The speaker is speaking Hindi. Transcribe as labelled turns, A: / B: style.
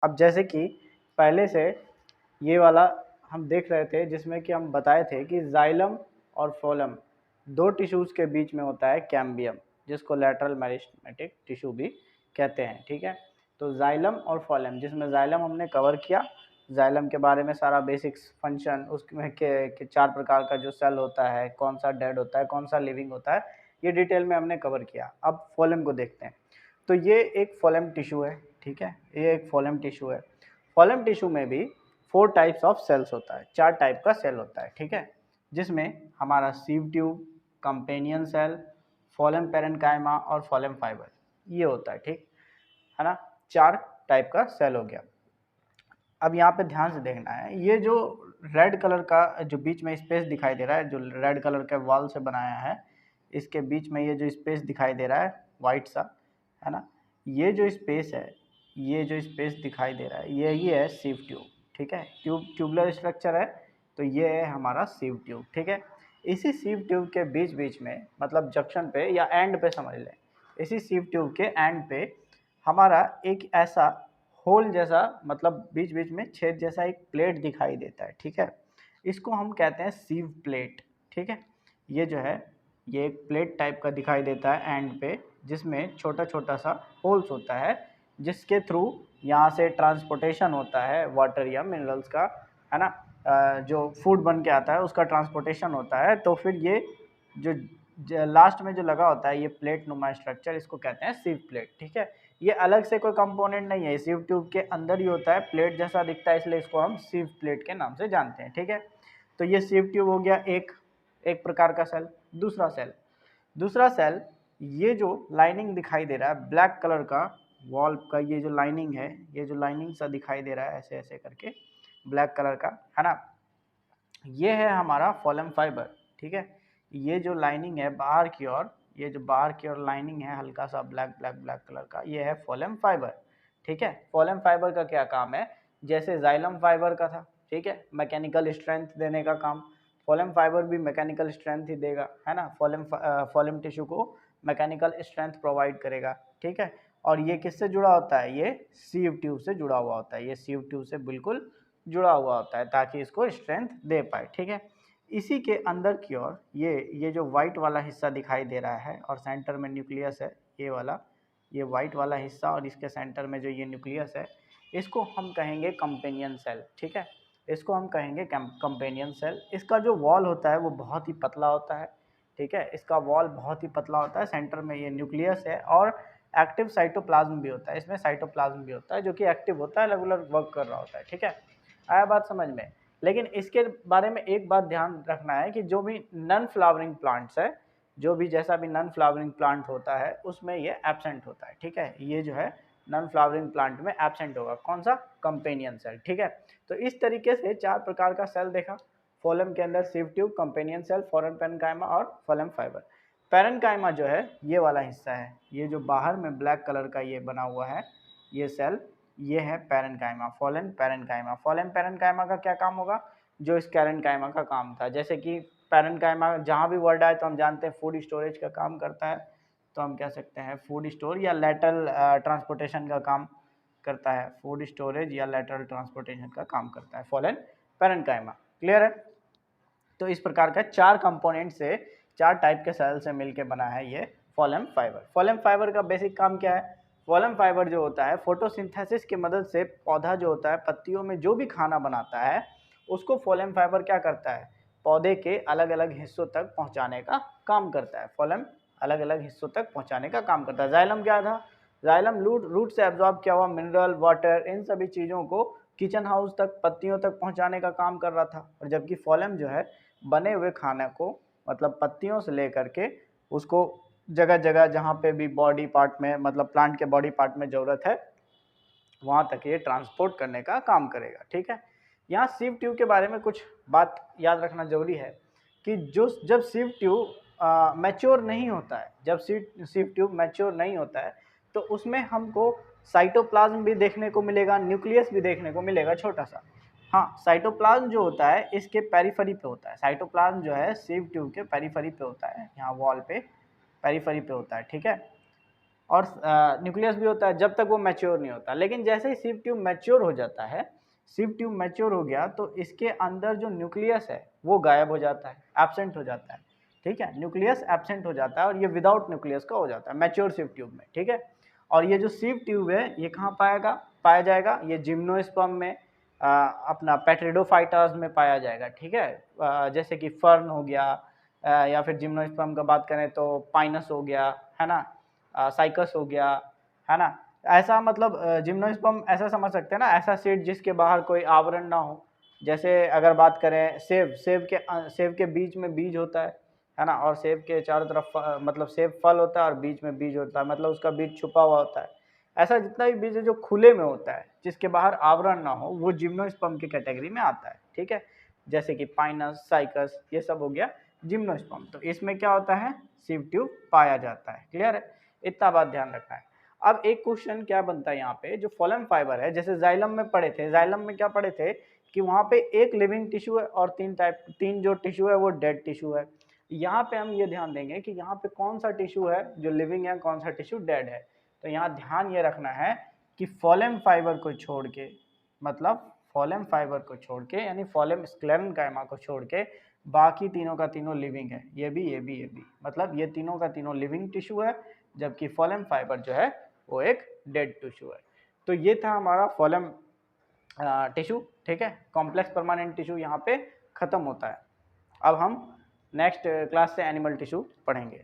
A: अब जैसे कि पहले से ये वाला हम देख रहे थे, जिसमें कि हम बताए थे कि जाइलम और फोलम दो टिश्यूज़ के बीच में होता है कैम्बियम, जिसको लैटरल मेरिस्टेमेटिक टिश्यू भी कहते हैं। ठीक है, तो जाइलम और फोलम, जिसमें जाइलम हमने कवर किया, जाइलम के बारे में सारा बेसिक्स फंक्शन, उसमें के 4 प्रकार का जो सेल होता है, कौन सा डेड होता है, कौन सा लिविंग होता है, ये डिटेल में हमने कवर किया। अब फोलम को देखते हैं। तो ये एक फोलम टिश्यू है। ठीक है, ये एक फोलम टिश्यू है। फोलम टिश्यू में भी 4 टाइप्स ऑफ सेल्स होता है, 4 टाइप का सेल होता है। ठीक है, जिसमें हमारा sieve tube, companion cell, phloem parenchyma और फोलम फाइबर, ये होता है। ठीक है ना, 4 टाइप का सेल हो गया। अब यहाँ पे ध्यान से देखना है, ये जो रेड कलर का जो बीच में स्पेस दिखाई दे रहा है, जो रेड कलर के वॉल से बनाया है, इसके बीच में ये जो स्पेस दिखाई दे रहा है वाइट सा, है ना, ये जो स्पेस है, ये जो स्पेस दिखाई दे रहा है, ये है सीव ट्यूब। ठीक है, ट्यूबुलर स्ट्रक्चर है, तो ये है हमारा सीव ट्यूब। ठीक है, इसी सीव ट्यूब के बीच बीच में, मतलब जंक्शन पे या एंड पे समझ लें, इसी सीव ट्यूब के एंड पे हमारा एक ऐसा होल जैसा, मतलब बीच बीच में छेद जैसा एक प्लेट दिखाई देता है। ठीक है, इसको हम कहते हैं सीव प्लेट। ठीक है, ये जो है, ये एक प्लेट टाइप का दिखाई देता है एंड पे, जिसमें छोटा छोटा सा होल्स होता है, जिसके थ्रू यहाँ से ट्रांसपोर्टेशन होता है वाटर या मिनरल्स का, है ना, जो फूड बन के आता है उसका ट्रांसपोर्टेशन होता है। तो फिर ये जो लास्ट में जो लगा होता है, ये प्लेट नुमा स्ट्रक्चर, इसको कहते हैं सीव प्लेट। ठीक है, ये अलग से कोई कंपोनेंट नहीं है, सीव ट्यूब के अंदर ही होता है, प्लेट जैसा दिखता है, इसलिए इसको हम सीव प्लेट के नाम से जानते हैं। ठीक है, तो ये सीव ट्यूब हो गया एक एक प्रकार का सेल। दूसरा सेल, ये जो लाइनिंग दिखाई दे रहा है ब्लैक कलर का वॉल का, ये जो लाइनिंग है, ये जो लाइनिंग सा दिखाई दे रहा है ऐसे ऐसे करके ब्लैक कलर का, है ना, ये है हमारा फोलम फाइबर। ठीक है, ये जो लाइनिंग है बाहर की ओर, ये जो बाहर की ओर लाइनिंग है हल्का सा ब्लैक ब्लैक ब्लैक कलर का, ये है फोलम फाइबर। ठीक है, फोलम फाइबर का क्या काम है, जैसे जाइलम फाइबर का था, ठीक है, मैकेनिकल स्ट्रेंथ देने का काम, फोलम फाइबर भी मैकेनिकल स्ट्रेंथ ही देगा, है ना, फोलम टिश्यू को मैकेनिकल स्ट्रेंथ प्रोवाइड करेगा। ठीक है, और ये किससे जुड़ा होता है, ये सीव ट्यूब से जुड़ा हुआ होता है, ये सीव ट्यूब से बिल्कुल जुड़ा हुआ होता है, ताकि इसको स्ट्रेंथ दे पाए। ठीक है, इसी के अंदर की ओर ये जो वाइट वाला हिस्सा दिखाई दे रहा है, और सेंटर में न्यूक्लियस है, ये वाला, ये वाइट वाला हिस्सा, और इसके सेंटर में जो ये न्यूक्लियस है, इसको हम कहेंगे कंपेनियन सेल। ठीक है, इसको हम कहेंगे कंपेनियन सेल। इसका जो वॉल होता है वो बहुत ही पतला होता है। ठीक है, इसका वॉल बहुत ही पतला होता है, सेंटर में ये न्यूक्लियस है, और एक्टिव साइटोप्लाज्म भी होता है, इसमें साइटोप्लाज्म भी होता है, जो कि एक्टिव होता है, रेगुलर वर्क कर रहा होता है। ठीक है, आया बात समझ में। लेकिन इसके बारे में एक बात ध्यान रखना है कि जो भी नॉन फ्लावरिंग प्लांट्स है, जो भी जैसा भी नॉन फ्लावरिंग प्लांट होता है, उसमें ये एब्सेंट होता है। ठीक है, ये जो है नॉन फ्लावरिंग प्लांट में एब्सेंट होगा, कौन सा, कंपेनियन सेल। ठीक है, तो इस तरीके से 4 प्रकार का सेल देखा फोलम के अंदर, सीव ट्यूब, कंपेनियन सेल, फोरन पेरेन्काइमा और फोलम फाइबर। पेरेन्काइमा जो है ये वाला हिस्सा है, ये जो बाहर में ब्लैक कलर का ये बना हुआ है, ये सेल, ये है parenchyma, Fallon parenchyma. Fallon parenchyma का क्या काम होगा, जो इस कैरेन्काइमा का काम था। जैसे कि पेरेन्काइमा जहाँ भी वर्ड आए तो हम जानते हैं फूड स्टोरेज का काम करता है, तो हम कह सकते हैं फूड स्टोर या लेटरल ट्रांसपोर्टेशन का काम करता है, फूड स्टोरेज या लेटरल ट्रांसपोर्टेशन का काम करता है फोलन पेरेन्काइमा। क्लियर है, तो इस प्रकार का 4 कंपोनेंट से, 4 टाइप के सेल से मिलकर बना है ये फोलम फाइबर। फोलम फाइबर का बेसिक काम क्या है, फोलम फाइबर जो होता है फोटोसिंथेसिस की मदद से पौधा जो होता है पत्तियों में जो भी खाना बनाता है, उसको फोलम फाइबर क्या करता है, पौधे के अलग अलग हिस्सों तक पहुंचाने का काम करता है। फोलम अलग अलग हिस्सों तक पहुंचाने का काम करता है। जाइलम क्या था, जाइलम रूट से एब्जॉर्ब किया हुआ मिनरल, वाटर, इन सभी चीज़ों को किचन हाउस तक, पत्तियों तक पहुंचाने का काम कर रहा था। और जबकि फोलम जो है बने हुए खाने को, मतलब पत्तियों से लेकर के उसको जगह जगह जहाँ पे भी बॉडी पार्ट में, मतलब प्लांट के बॉडी पार्ट में ज़रूरत है, वहाँ तक ये ट्रांसपोर्ट करने का काम करेगा। ठीक है, यहाँ सीव ट्यूब के बारे में कुछ बात याद रखना जरूरी है कि जब सीव ट्यूब मैच्योर नहीं होता है, जब सीव ट्यूब मैच्योर नहीं होता है, तो उसमें हमको साइटोप्लाज्म भी देखने को मिलेगा, न्यूक्लियस भी देखने को मिलेगा छोटा सा। हाँ, साइटोप्लाज्म जो होता है इसके पेरिफेरी पे होता है, साइटोप्लाज्म जो है सीव ट्यूब के पेरिफेरी पे होता है, यहाँ वॉल पे पेरिफेरी पे होता है। ठीक है, और न्यूक्लियस भी होता है जब तक वो मैच्योर नहीं होता। लेकिन जैसे ही सिव ट्यूब मैच्योर हो जाता है, सिव ट्यूब मैच्योर हो गया तो इसके अंदर जो न्यूक्लियस है वो गायब हो जाता है, एब्सेंट हो जाता है, ठीक है। न्यूक्लियस एब्सेंट हो जाता है और ये विदाउट न्यूक्लियस का हो जाता है मैच्योर सिव ट्यूब में, ठीक है। और ये जो सिव ट्यूब है ये कहाँ पाया जाएगा, ये जिम्नोस्पर्म में, अपना पेट्रिडोफाइटास में पाया जाएगा, ठीक है। जैसे कि फर्न हो गया, या फिर जिम्नोस्पर्म का बात करें तो पाइनस हो गया, है ना, साइकस हो गया, है ना। ऐसा मतलब जिम्नोस्पर्म ऐसा समझ सकते हैं ना, ऐसा सीड जिसके बाहर कोई आवरण ना हो। जैसे अगर बात करें सेब के बीच में बीज होता है ना, और सेब के चारों तरफ मतलब सेब फल होता है और बीच में बीज होता है, मतलब उसका बीज छुपा हुआ होता है। ऐसा जितना भी बीज है जो खुले में होता है, जिसके बाहर आवरण ना हो, वो जिम्नोस्पर्म की कैटेगरी में आता है, ठीक है। जैसे कि पाइनस, साइकस, ये सब हो गया जिम्नोस्पर्म। तो इसमें क्या होता है, सिव ट्यूब पाया जाता है। क्लियर है, इतना बात ध्यान रखना है। अब एक क्वेश्चन क्या बनता है यहाँ पे, जो फोलम फाइबर है, जैसे जाइलम में पढ़े थे, जाइलम में क्या पढ़े थे कि वहाँ पे एक लिविंग टिश्यू है और तीन जो टिश्यू है वो डेड टिश्यू है। यहाँ पे हम ये ध्यान देंगे कि यहाँ पे कौन सा टिश्यू है जो लिविंग है, कौन सा टिश्यू डेड है। तो यहाँ ध्यान ये रखना है कि फोलम फाइबर को छोड़ के, मतलब फोलम फाइबर को छोड़ के, यानी फोलम स्क्लेरेन्काइमा को छोड़ के बाकी तीनों का तीनों लिविंग है। ये भी, मतलब ये तीनों का तीनों लिविंग टिश्यू है, जबकि फोलम फाइबर जो है वो एक डेड टिश्यू है। तो ये था हमारा फोलम टिश्यू, ठीक है। कॉम्प्लेक्स परमानेंट टिश्यू यहाँ पे खत्म होता है। अब हम नेक्स्ट क्लास से एनिमल टिश्यू पढ़ेंगे।